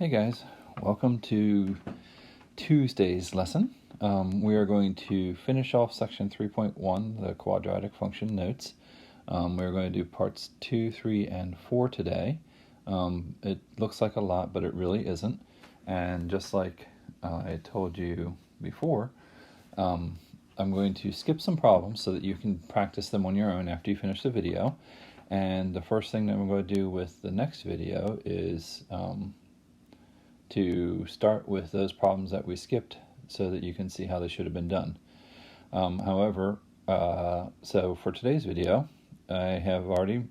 Hey guys, welcome to Tuesday's lesson. We are going to finish off section 3.1, the quadratic function notes. We're going to do parts 2, 3, and 4 today. It looks like a lot, but it really isn't. And just like I told you before, I'm going to skip some problems so that you can practice them on your own after you finish the video. And the first thing that we're going to do with the next video is to start with those problems that we skipped so that you can see how they should have been done. However, so for today's video, I have already,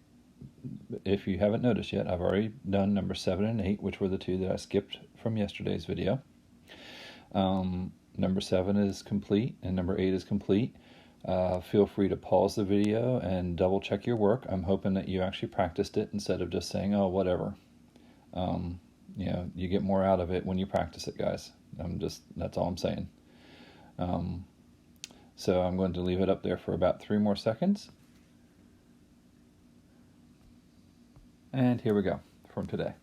if you haven't noticed yet, I've already done number 7 and 8, which were the two that I skipped from yesterday's video. Number 7 is complete and number 8 is complete. Feel free to pause the video and double check your work. I'm hoping that you actually practiced it instead of just saying, oh, whatever. You know, you get more out of it when you practice it, guys. That's all I'm saying. So I'm going to leave it up there for about 3 more seconds. And here we go from today.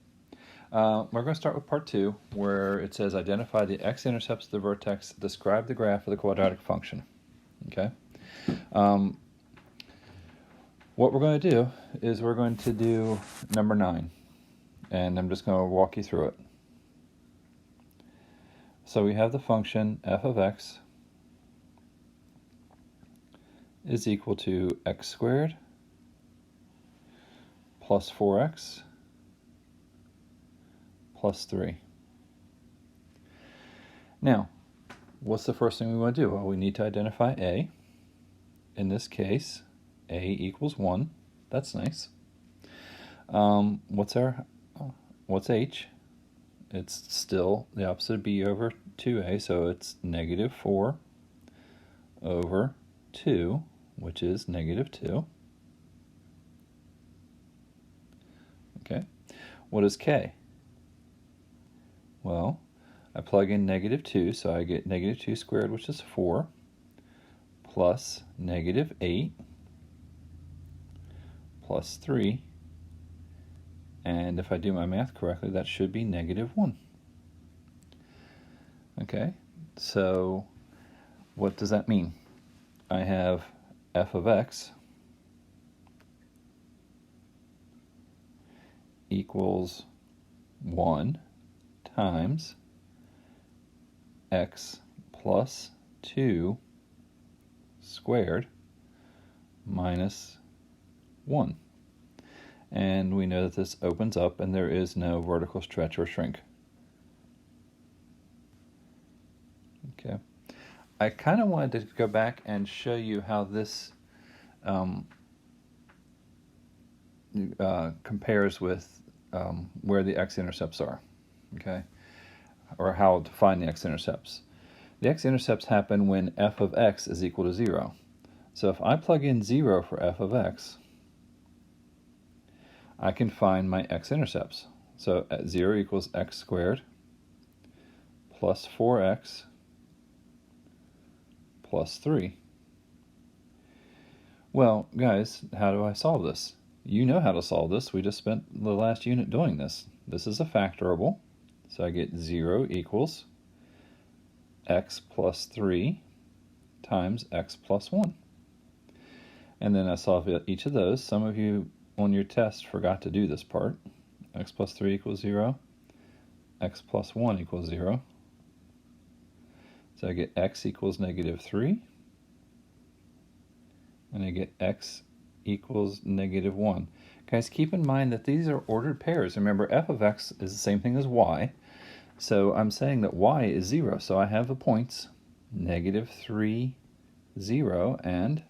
We're going to start with part 2, where it says identify the x-intercepts of the vertex, describe the graph of the quadratic function. Okay. What we're going to do is we're going to do number 9. And I'm just going to walk you through it. So we have the function f of x is equal to x squared plus 4x plus 3. Now, what's the first thing we want to do? Well, we need to identify a. In this case, a equals 1. That's nice. What's h? It's still the opposite of b over 2a, so it's negative 4 over 2, which is negative 2. Okay. What is k? Well, I plug in negative 2, so I get negative 2 squared, which is 4, plus negative 8, plus 3. And if I do my math correctly, that should be negative 1. Okay, so what does that mean? I have f of x equals 1 times x plus 2 squared minus 1. And we know that this opens up and there is no vertical stretch or shrink. Okay. I kind of wanted to go back and show you how this compares with where the x-intercepts are, okay? Or how to find the x-intercepts. The x-intercepts happen when f of x is equal to 0. So if I plug in 0 for f of x, I can find my x-intercepts. So at 0 equals x squared plus 4x plus 3. Well, guys, how do I solve this? You know how to solve this. We just spent the last unit doing this. This is a factorable. So I get 0 equals x plus 3 times x plus 1. And then I solve each of those. Some of you on your test forgot to do this part. X plus 3 equals 0. X plus 1 equals 0. So I get x equals negative 3. And I get x equals negative 1. Guys, keep in mind that these are ordered pairs. Remember, f of x is the same thing as y. So I'm saying that y is 0. So I have the points negative 3, 0, and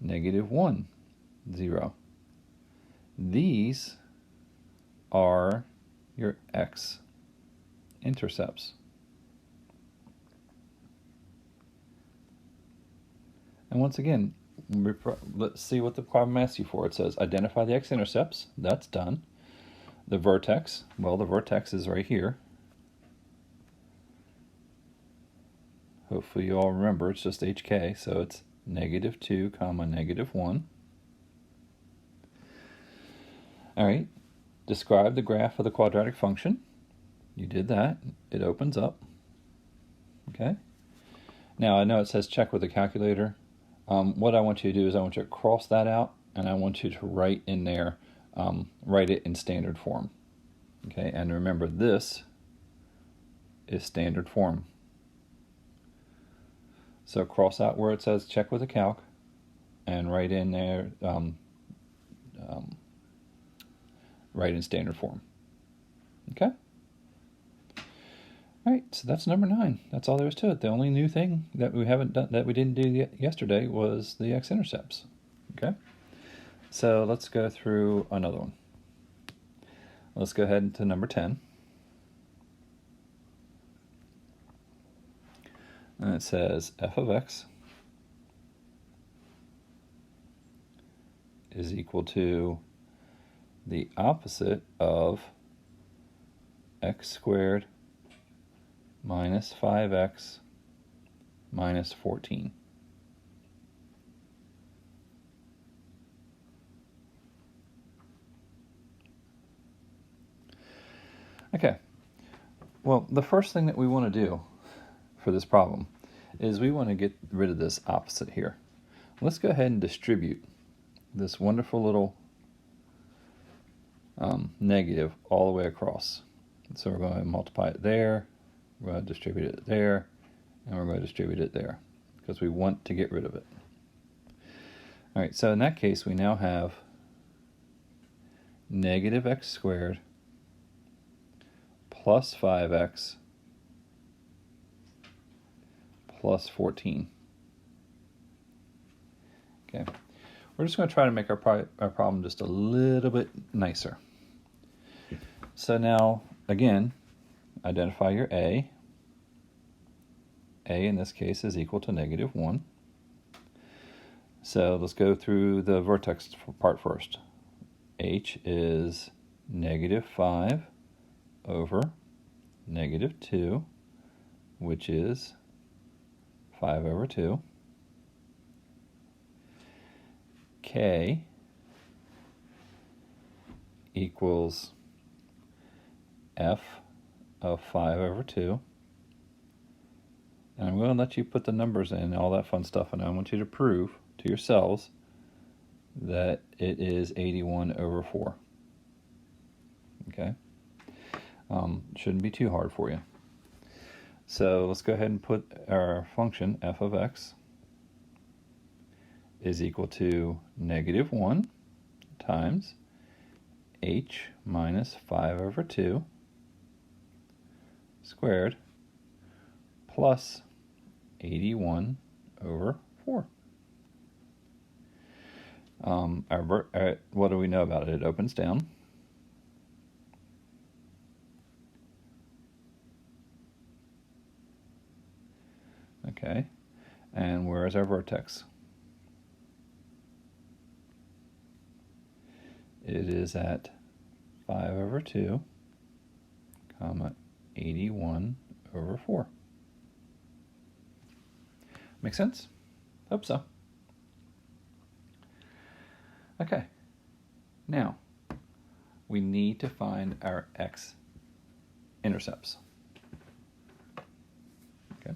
negative 1, 0. These are your x-intercepts. And once again, let's see what the problem asks you for. It says identify the x-intercepts. That's done. The vertex, well, the vertex is right here. Hopefully you all remember, it's just hk, so it's negative 2 comma negative 1. All right, describe the graph of the quadratic function. You did that. It opens up. Okay. Now I know it says check with the calculator. What I want you to do is I want you to cross that out, and I want you to write in there, write it in standard form. Okay, and remember this is standard form. So cross out where it says check with the calc, and write in there, write in standard form. Okay. All right, so that's number 9. That's all there is to it. The only new thing that we haven't done, that we didn't do yesterday, was the x-intercepts. Okay, so let's go through another one. Let's go ahead to number 10. And it says f of x is equal to the opposite of x squared minus 5x minus 14. Okay, well, the first thing that we want to do for this problem is we want to get rid of this opposite here. Let's go ahead and distribute this wonderful little negative all the way across. So we're going to multiply it there, we're going to distribute it there, and we're going to distribute it there, because we want to get rid of it. All right, so in that case, we now have negative x squared plus 5x plus 14. Okay, we're just going to try to make our problem just a little bit nicer. So now, again, identify your a. A in this case is equal to negative 1. So let's go through the vertex part first. H is negative 5 over negative 2, which is 5 over 2. K equals f of 5 over 2. And I'm going to let you put the numbers in, all that fun stuff, and I want you to prove to yourselves that it is 81 over 4. Okay? Shouldn't be too hard for you. So let's go ahead and put our function f of x is equal to negative 1 times h minus 5 over 2 squared plus 81 over 4. What do we know about it? It opens down. Okay, and where is our vertex? It is at 5 over 2, comma, 81 over 4. Make sense? Hope so. Okay, now we need to find our x-intercepts. Okay.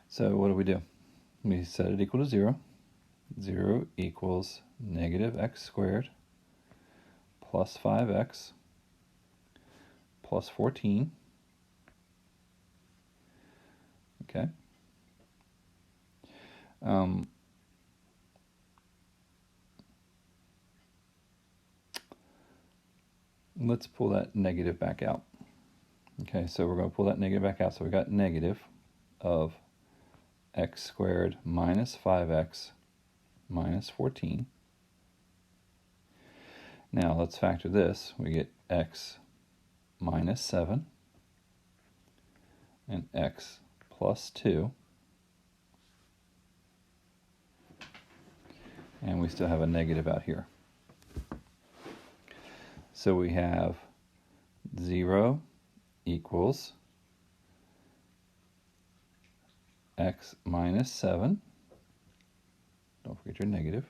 So what do? We set it equal to 0. 0 equals negative x squared plus 5x plus 14. Okay. Let's pull that negative back out. Okay, so we're going to pull that negative back out. So we got negative of x squared minus 5x minus 14. Now let's factor this. We get x minus 7 and x plus 2. And we still have a negative out here. So we have 0 equals x minus 7. Don't forget your negative.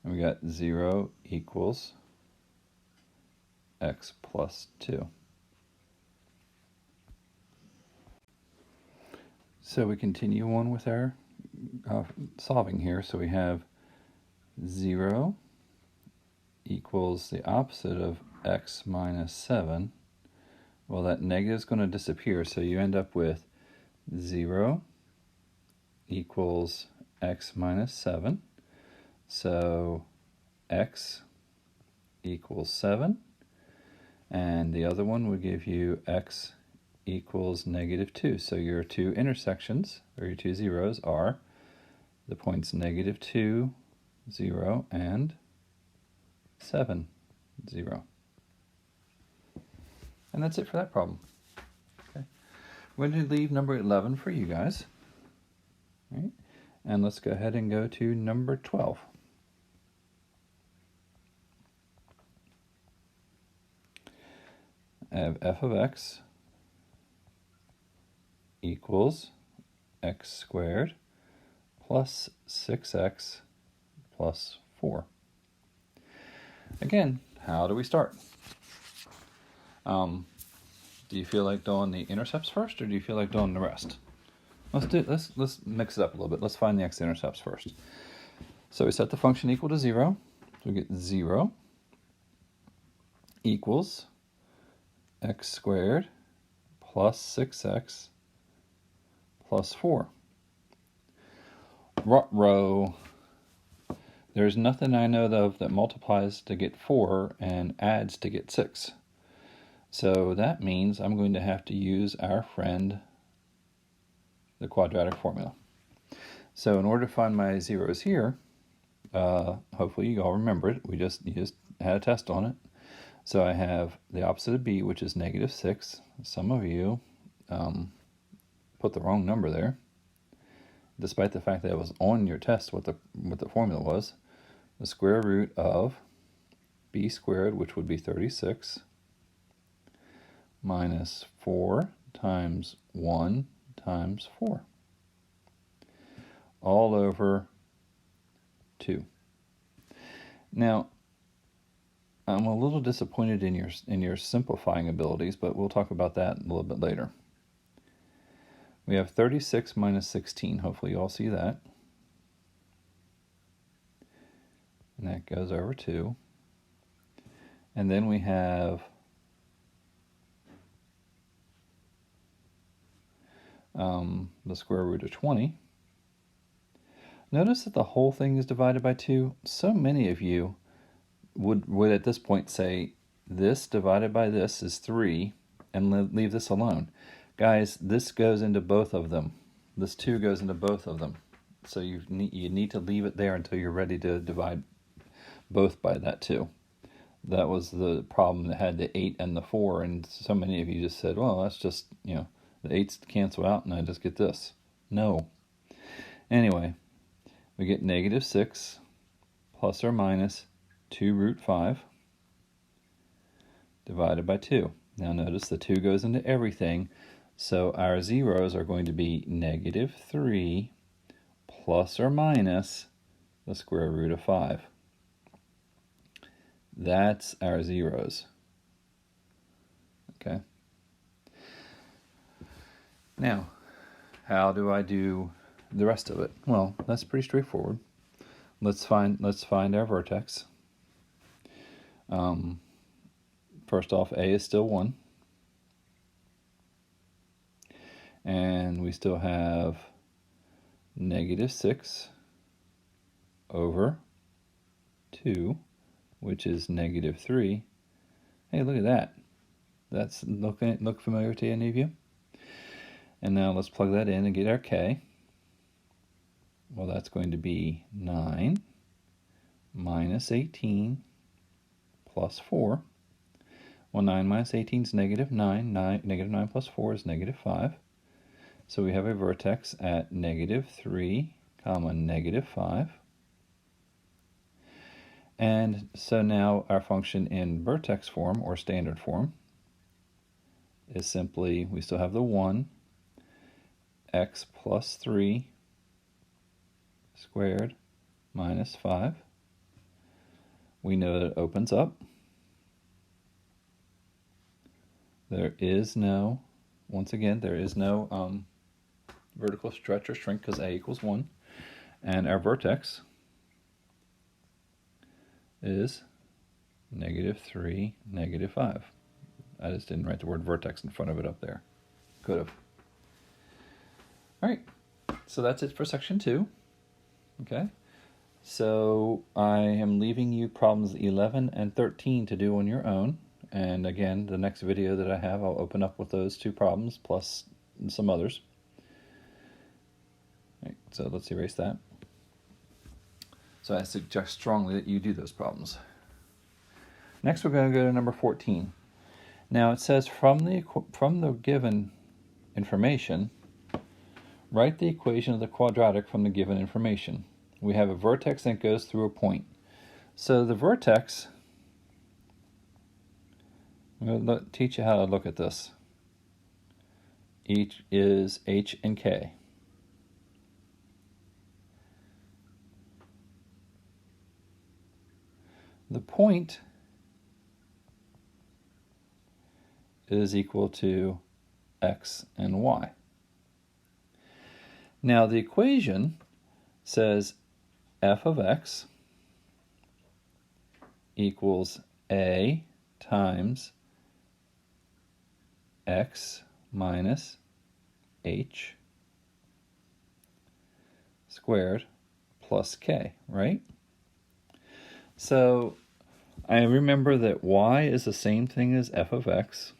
And we got 0 equals x plus 2. So we continue on with our solving here. So we have 0 equals the opposite of x minus 7. Well, that negative is going to disappear, so you end up with 0 equals x minus 7. So x equals 7. And the other one would give you x equals negative 2. So your two intersections, or your two zeros, are the points negative 2, 0, and 7, 0. And that's it for that problem. Okay. We're going to leave number 11 for you guys. All right. And let's go ahead and go to number 12. I have f of x equals x squared plus 6x plus 4. Again, how do we start? Do you feel like doing the intercepts first, or do you feel like doing the rest? Let's mix it up a little bit. Let's find the x-intercepts first. So we set the function equal to 0. So we get 0 equals x squared plus 6x plus 4. Ruh-roh. There's nothing I know of that multiplies to get 4 and adds to get 6. So that means I'm going to have to use our friend, the quadratic formula. So in order to find my zeros here, hopefully you all remember it. You just had a test on it. So I have the opposite of b, which is negative 6. Some of you put the wrong number there, despite the fact that it was on your test what the formula was. The square root of b squared, which would be 36, minus 4 times 1 times 4, all over 2. Now, I'm a little disappointed in your simplifying abilities, but we'll talk about that a little bit later. We have 36 minus 16. Hopefully you all see that. And that goes over 2. And then we have the square root of 20. Notice that the whole thing is divided by 2. So many of you would at this point say this divided by this is 3 and leave this alone. Guys, this goes into both of them. This 2 goes into both of them. So you need to leave it there until you're ready to divide both by that 2. That was the problem that had the 8 and the 4, and so many of you just said, well, that's just, the 8's cancel out and I just get this. No. Anyway, we get negative 6 plus or minus 2 root 5 divided by 2. Now notice the 2 goes into everything, so our zeros are going to be negative 3 plus or minus the square root of 5. That's our zeros. Okay. Now, how do I do the rest of it? Well, that's pretty straightforward. Let's find our vertex. First off, a is still 1. And we still have negative 6 over 2, which is negative 3. Hey, look at that. That's look familiar to any of you? And now let's plug that in and get our k. Well, that's going to be 9 minus 18 plus 4. Well, 9 minus 18 is negative 9. Negative 9 plus 4 is negative 5. So we have a vertex at negative 3, comma, negative 5. And so now our function in vertex form, or standard form, is simply, we still have the 1, x plus 3 squared minus 5. We know that it opens up. There is no, once again, there is no vertical stretch or shrink because a equals 1. And our vertex is -3, -5. I just didn't write the word vertex in front of it up there. Could have. All right, so that's it for section 2. Okay, so I am leaving you problems 11 and 13 to do on your own. And again, the next video that I have, I'll open up with those 2 problems plus some others. All right, so let's erase that. So I suggest strongly that you do those problems. Next, we're going to go to number 14. Now it says from the given information, write the equation of the quadratic from the given information. We have a vertex that goes through a point. So the vertex, I'm going to teach you how to look at this. Each is h and k. The point is equal to x and y. Now the equation says f of x equals a times x minus h squared plus k, right? So I remember that y is the same thing as f of x,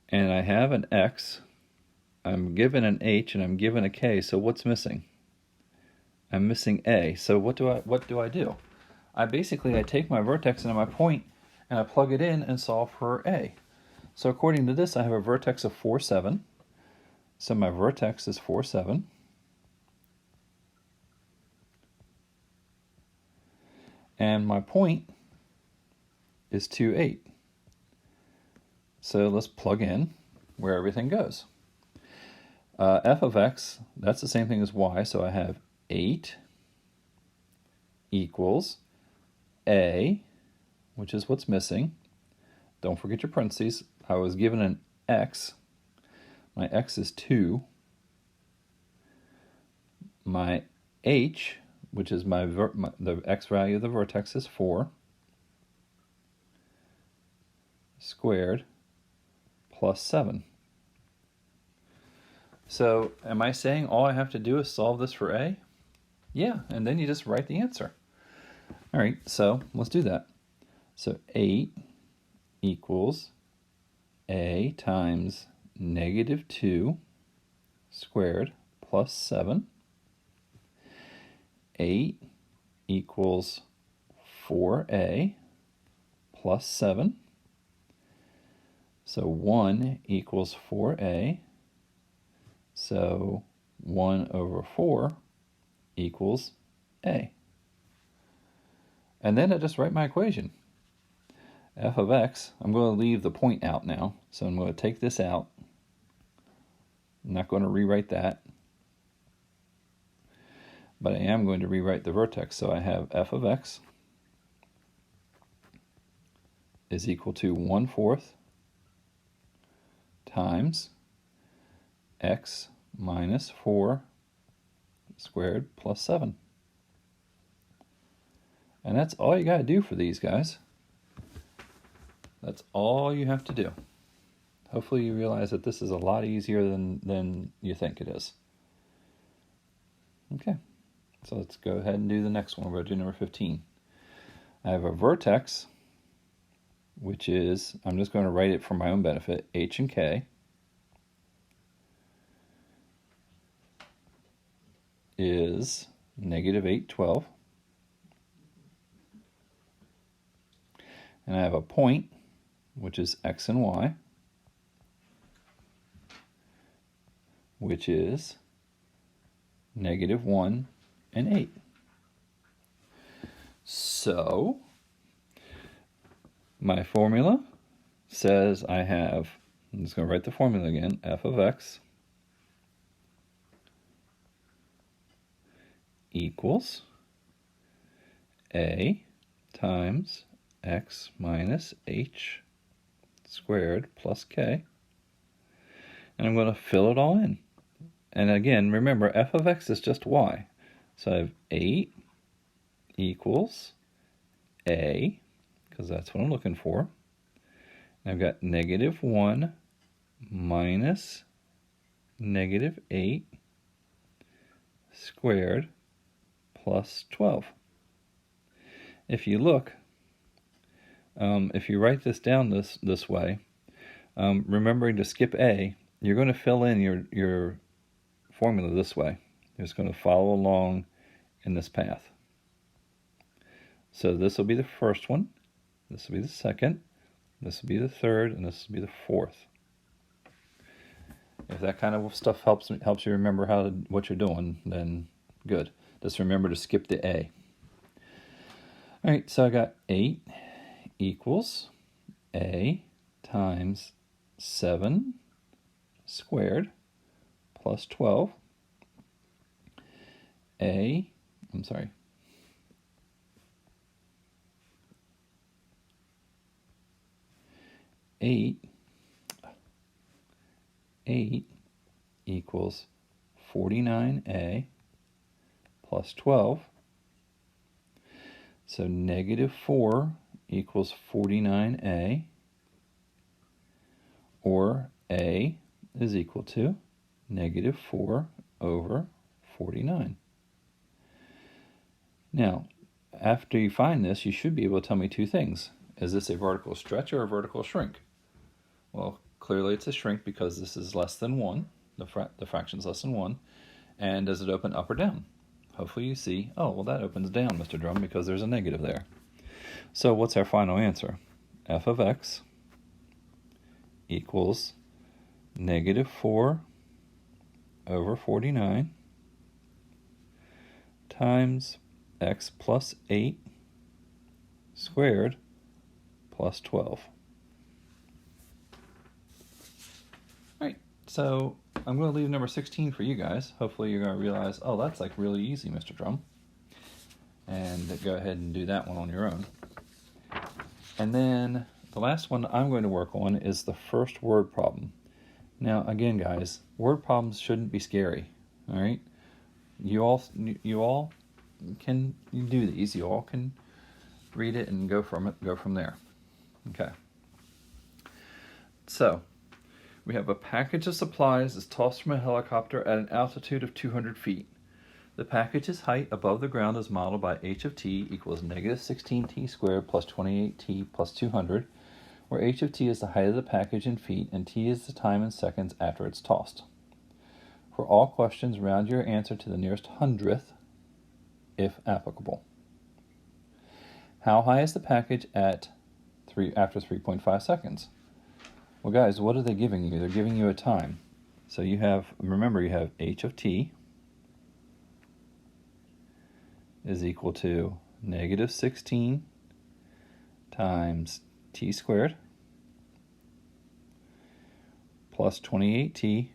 and I have an x, I'm given an h, and I'm given a k, so what's missing? I'm missing a, so what do I do? I take my vertex and my point, and I plug it in and solve for a. So according to this, I have a vertex of 4, 7. So my vertex is 4, 7. And my point is 2, 8. So let's plug in where everything goes. F of x, that's the same thing as y, so I have 8 equals a, which is what's missing. Don't forget your parentheses. I was given an x. My x is 2. My h, which is the x value of the vertex, is 4 squared plus 7. So am I saying all I have to do is solve this for a? Yeah, and then you just write the answer. All right, so let's do that. So 8 equals a times -2 squared plus 7. 8 equals 4a plus 7. So 1 equals 4a. So 1 over 4 equals a. And then I just write my equation. F of x, I'm going to leave the point out now. So I'm going to take this out. I'm not going to rewrite that. But I am going to rewrite the vertex. So I have f of x is equal to 1/4 times x minus 4 squared plus 7. And that's all you got to do for these guys. That's all you have to do. Hopefully you realize that this is a lot easier than you think it is. Okay, so let's go ahead and do the next one. We're going to do number 15. I have a vertex, which is, I'm just going to write it for my own benefit, h and k. Is -8, 12. And I have a point, which is x and y, which is -1 and 8. So my formula says I have, I'm just going to write the formula again, f of x equals a times x minus h squared plus k. And I'm going to fill it all in. And again, remember, f of x is just y. So I have 8 equals a, because that's what I'm looking for. And I've got -1 minus -8 squared plus 12. If you look, if you write this down this way, remembering to skip a, you're going to fill in your formula this way. You're just going to follow along in this path. So this will be the first one, this will be the second, this will be the third, and this will be the fourth. If that kind of stuff helps you remember what you're doing, then good. Just remember to skip the a. All right, so I got 8 equals a times 7 squared plus 12. 8 equals 49a plus 12. So -4 equals 49a, or a is equal to -4 over 49. Now, after you find this, you should be able to tell me two things. Is this a vertical stretch or a vertical shrink? Well, clearly it's a shrink because this is less than 1. The fraction is less than 1. And does it open up or down? Hopefully you see, oh, well, that opens down, Mr. Drum, because there's a negative there. So what's our final answer? F of x equals -4 over 49 times x plus 8 squared plus 12. All right, so I'm going to leave number 16 for you guys. Hopefully you're going to realize, oh, that's like really easy, Mr. Drum. And go ahead and do that one on your own. And then the last one I'm going to work on is the first word problem. Now, again, guys, word problems shouldn't be scary, all right? You all can do these. You all can read it and go from there. Okay. So, we have a package of supplies is tossed from a helicopter at an altitude of 200 feet. The package's height above the ground is modeled by h of t equals -16t squared plus 28t plus 200, where h of t is the height of the package in feet and t is the time in seconds after it's tossed. For all questions, round your answer to the nearest hundredth, if applicable. How high is the package after 3.5 seconds? Well, guys, what are they giving you? They're giving you a time. So remember you have h of t is equal to -16 times t squared plus 28t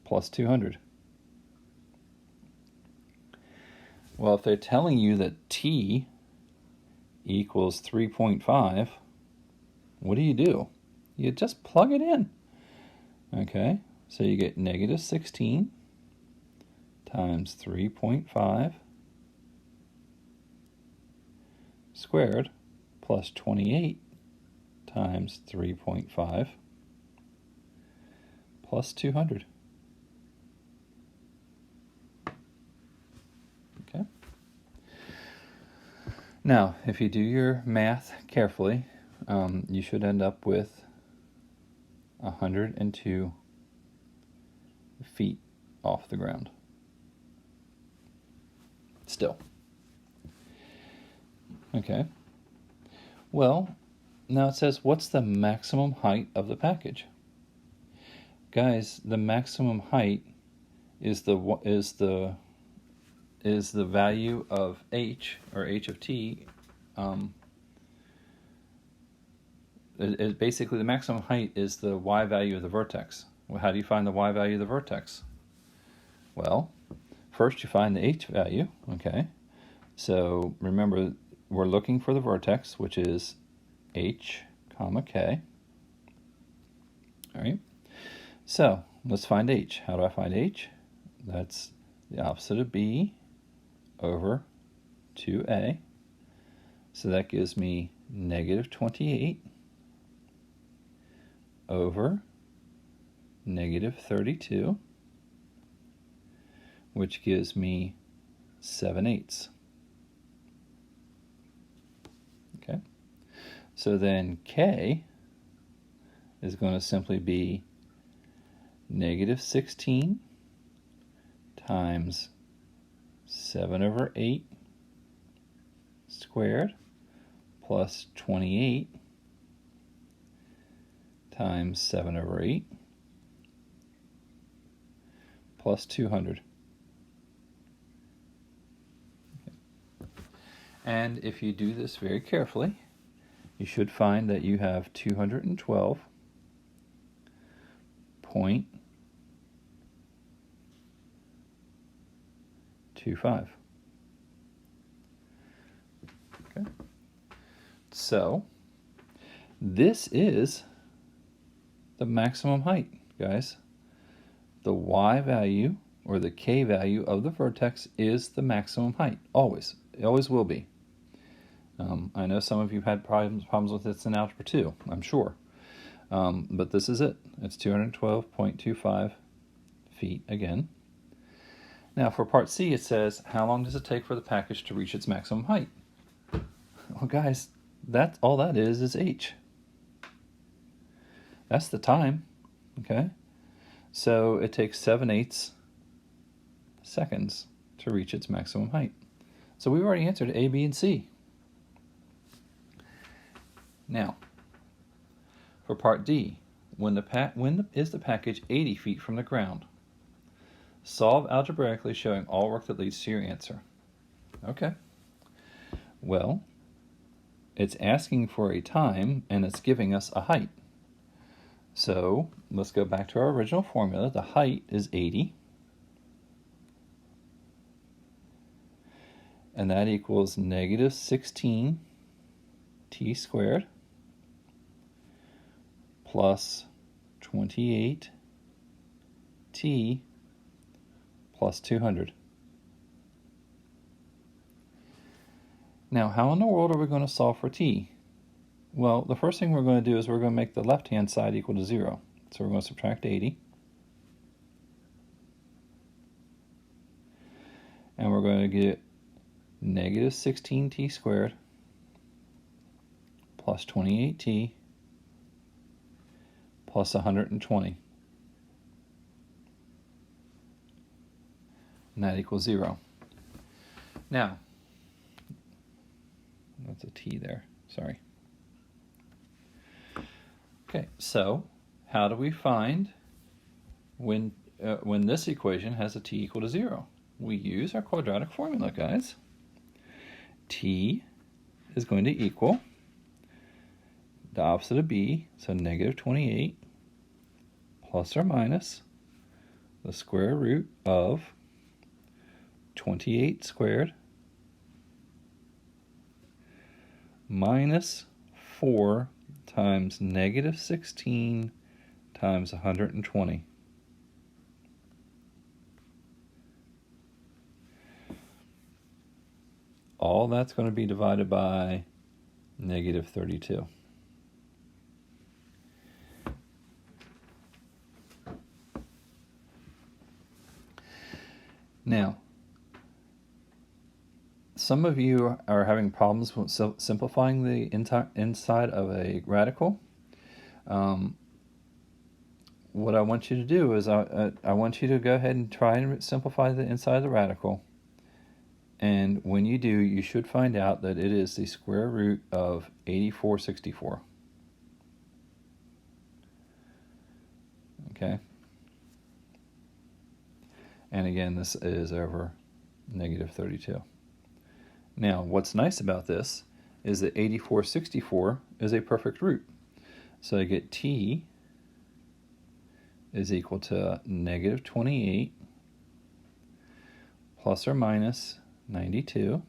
plus 200. Well, if they're telling you that t equals 3.5, what do? You just plug it in. Okay, so you get -16 times 3.5 squared plus 28 times 3.5 plus 200. Okay. Now, if you do your math carefully, you should end up with 102 feet off the ground. Still. Okay. Well, now it says, what's the maximum height of the package? Guys, the maximum height is the value of h, or h of t. Basically, the maximum height is the y value of the vertex. Well, how do you find the y value of the vertex? Well, first you find the h value, okay? So remember, we're looking for the vertex, which is h, comma, k. All right. So let's find h. How do I find h? That's the opposite of b over 2a. So that gives me negative 28 over negative 32, which gives me 7/8. Okay. So then k is going to simply be negative 16 times 7/8 squared plus 28 times 7/8 plus 200. Okay. And if you do this very carefully, you should find that you have 212.25. Okay. So this is the maximum height, guys. The y value, or the k value of the vertex, is the maximum height, always. It always will be. I know some of you had problems with this in Algebra 2, I'm sure. But this is it. It's 212.25 feet again. Now for part C, it says, how long does it take for the package to reach its maximum height? Well, guys, all that is h. That's the time, okay? So it takes 7/8 seconds to reach its maximum height. So we've already answered A, B, and C. Now, for part D, when is the package 80 feet from the ground? Solve algebraically showing all work that leads to your answer. Okay. Well, it's asking for a time, and it's giving us a height. So let's go back to our original formula. The height is 80. And that equals negative 16 t squared plus 28 t plus 200. Now, how in the world are we going to solve for t? Well, the first thing we're going to do is we're going to make the left-hand side equal to 0. So we're going to subtract 80. And we're going to get negative 16t squared plus 28t plus 120. And that equals 0. Now, that's a t there, sorry. Okay, so how do we find when this equation has a t equal to 0? We use our quadratic formula, guys. T is going to equal the opposite of b, so negative 28 plus or minus the square root of 28 squared minus 4 times negative 16 times 120. All that's going to be divided by negative 32. Now, some of you are having problems with simplifying the inside of a radical. What I want you to do is I want you to go ahead and try and simplify the inside of the radical. And when you do, you should find out that it is the square root of 8464. Okay? And again, this is over negative 32. Now, what's nice about this is that 8464 is a perfect root. So I get t is equal to negative 28 plus or minus 92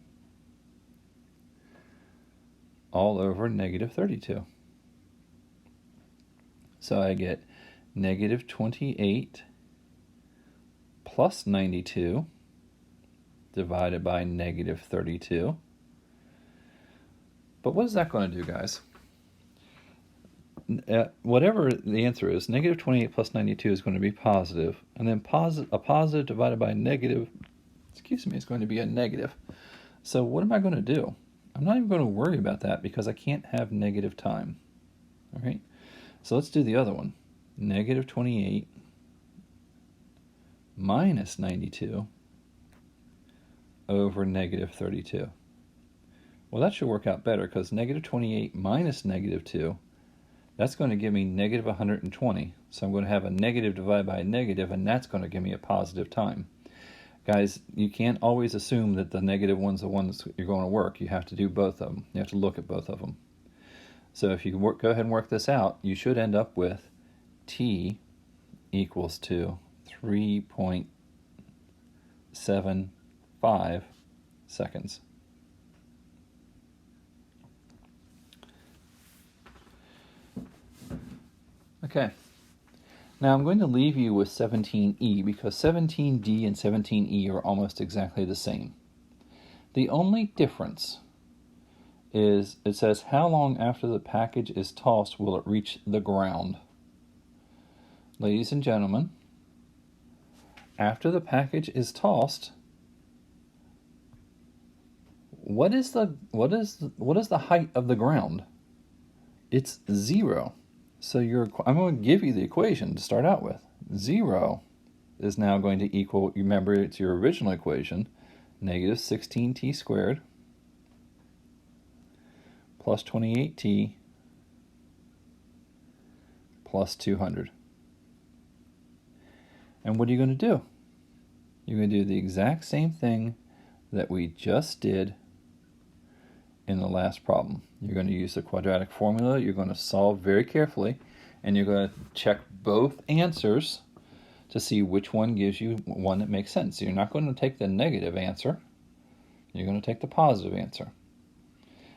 all over negative 32. So I get negative 28 plus 92 divided by negative 32. But what is that going to do, guys? Whatever the answer is, negative 28 plus 92 is going to be positive, and then a positive divided by a negative, is going to be a negative. So what am I going to do? I'm not even going to worry about that because I can't have negative time. All right, so let's do the other one. Negative 28 minus 92 over negative 32. Well, that should work out better because negative 28 minus negative 2, that's going to give me negative 120. So I'm going to have a negative divided by a negative, and that's going to give me a positive time. Guys, you can't always assume that the negative one's the one that you're going to work. You have to do both of them. You have to look at both of them. So if you go ahead and work this out, you should end up with t equals to 3.75 seconds. Okay, now I'm going to leave you with 17E because 17D and 17E are almost exactly the same. The only difference is it says how long after the package is tossed will it reach the ground. Ladies and gentlemen, after the package is tossed, what is the height of the ground? It's 0. So I'm going to give you the equation to start out with. 0 is now going to equal, remember it's your original equation, negative 16t squared plus 28t plus 200. And what are you going to do? You're going to do the exact same thing that we just did in the last problem. You're going to use the quadratic formula. You're going to solve very carefully, and you're going to check both answers to see which one gives you one that makes sense. So you're not going to take the negative answer. You're going to take the positive answer.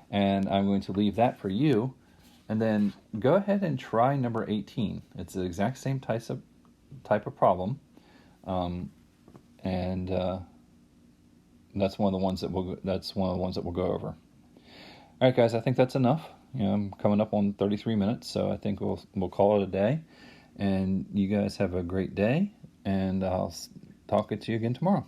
And I'm going to leave that for you. And then go ahead and try number 18. It's the exact same type of problem. That's one of the ones that we'll go over. All right, guys, I think that's enough. I'm coming up on 33 minutes, so I think we'll call it a day. And you guys have a great day, and I'll talk to you again tomorrow.